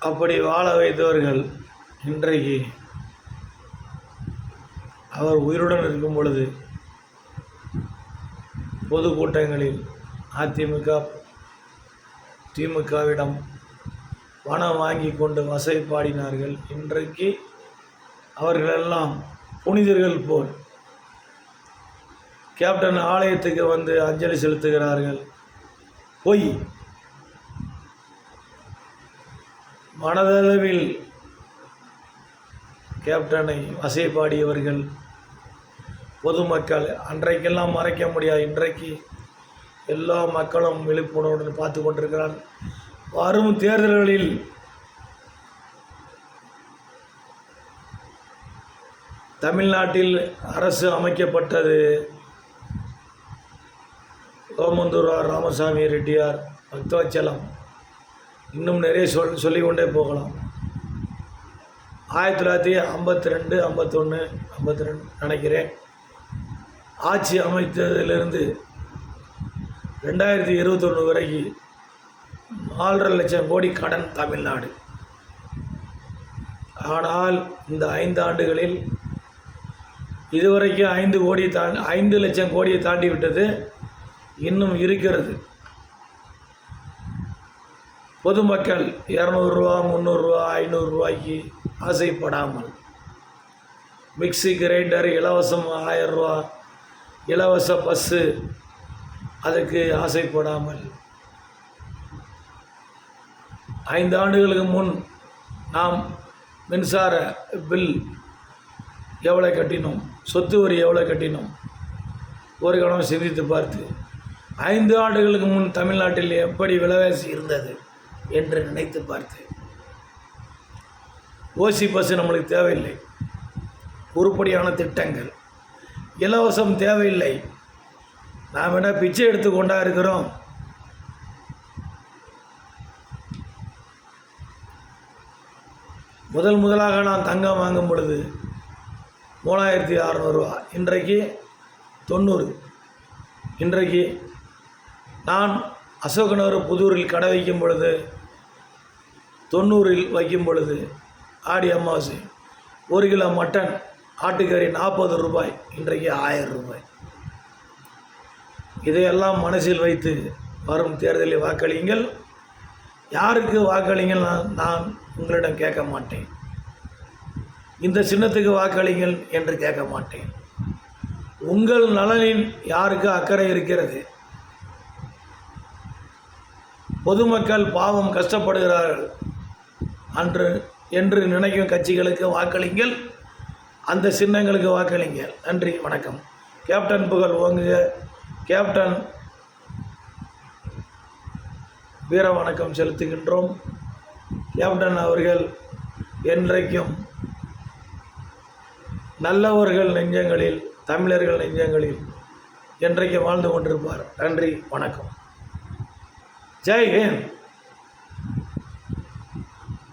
அப்படி வாழ வைத்தவர்கள் இன்றைக்கு அவர் உயிருடன் இருக்கும் பொழுது பொதுக்கூட்டங்களில் அதிமுக திமுகவிடம் பணம் வாங்கி கொண்டு வசை பாடினார்கள். இன்றைக்கு அவர்களெல்லாம் புனிதர்கள் போல் கேப்டன் ஆலயத்துக்கு வந்து அஞ்சலி செலுத்துகிறார்கள். பொய். மனதளவில் கேப்டனை வசை பாடியவர்கள் பொதுமக்கள். அன்றைக்கெல்லாம் மறைக்க முடியாது. இன்றைக்கு எல்லா மக்களும் விழிப்புணர்வுடன் பார்த்து கொண்டிருக்கிறார். வரும் தேர்தல்களில் தமிழ்நாட்டில் அரசு அமைக்கப்பட்டது ஓமந்தூர் ராமசாமி ரெட்டியார் பக்தவச்சலம், இன்னும் நிறைய சொல்லிக்கொண்டே போகலாம். 1952, 51, 52 நினைக்கிறேன் ஆட்சி அமைத்ததிலிருந்து 2021 வரைக்கும் 4.5 லட்சம் கோடி கடன் தமிழ்நாடு. ஆனால் இந்த 5 ஆண்டுகளில் இதுவரைக்கும் 5 லட்சம் கோடியை தாண்டி விட்டது. இன்னும் இருக்கிறது. பொதுமக்கள் 200 ரூபா, 300 ரூபா, 500 ரூபாய்க்கு ஆசைப்படாமல், மிக்சி கிரைண்டர் இலவசம் 1000 ரூபா, இலவச பஸ்ஸு அதுக்கு ஆசைப்படாமல், 5 ஆண்டுகளுக்கு முன் நாம் மின்சார பில் எவ்வளோ கட்டினோம், சொத்து வரி எவ்வளோ கட்டினோம், ஒரு கணம் சிந்தித்து பார்த்து 5 ஆண்டுகளுக்கு முன் தமிழ்நாட்டில் எப்படி விலைவாசி இருந்தது என்று நினைத்து பார்த்து, ஓசி பஸ் நம்மளுக்கு தேவையில்லை, உருப்படியான திட்டங்கள், இலவசம் தேவையில்லை. நாம் என்ன பிச்சை எடுத்து கொண்டா இருக்கிறோம்? முதலாக நான் தங்கம் வாங்கும் பொழுது 3600 ரூபா, இன்றைக்கு 90. இன்றைக்கு நான் அசோகநகர் புதூரில் கடை வைக்கும் பொழுது 90 வைக்கும் பொழுது ஆடி அமாவாசை 1 கிலோ மட்டன் ஆட்டுக்கறி 40 ரூபாய், இன்றைக்கு 1000 ரூபாய். இதையெல்லாம் மனசில் வைத்து வரும் தேர்தலில் வாக்களியுங்கள். யாருக்கு வாக்களிங்கள் நான் உங்களிடம் கேட்க மாட்டேன். இந்த சின்னத்துக்கு வாக்களிங்கள் என்று கேட்க மாட்டேன். உங்கள் நலனில் யாருக்கு அக்கறை இருக்கிறது? பொதுமக்கள் பாவம் கஷ்டப்படுகிறார்கள் என்று நினைக்கும் கட்சிகளுக்கு வாக்களிங்கள். அந்த சின்னங்களுக்கு வாக்களிங்கள். நன்றி, வணக்கம். கேப்டன் புகழ் ஓங்குக. கேப்டன் வீர வணக்கம் செலுத்துகின்றோம். கேப்டன் அவர்கள் என்றைக்கும் நல்லவர்கள் நெஞ்சங்களில், தமிழர்கள் நெஞ்சங்களில் என்றைக்கும் வாழ்ந்து கொண்டிருப்பார். நன்றி, வணக்கம். ஜெய் ஹிந்த்.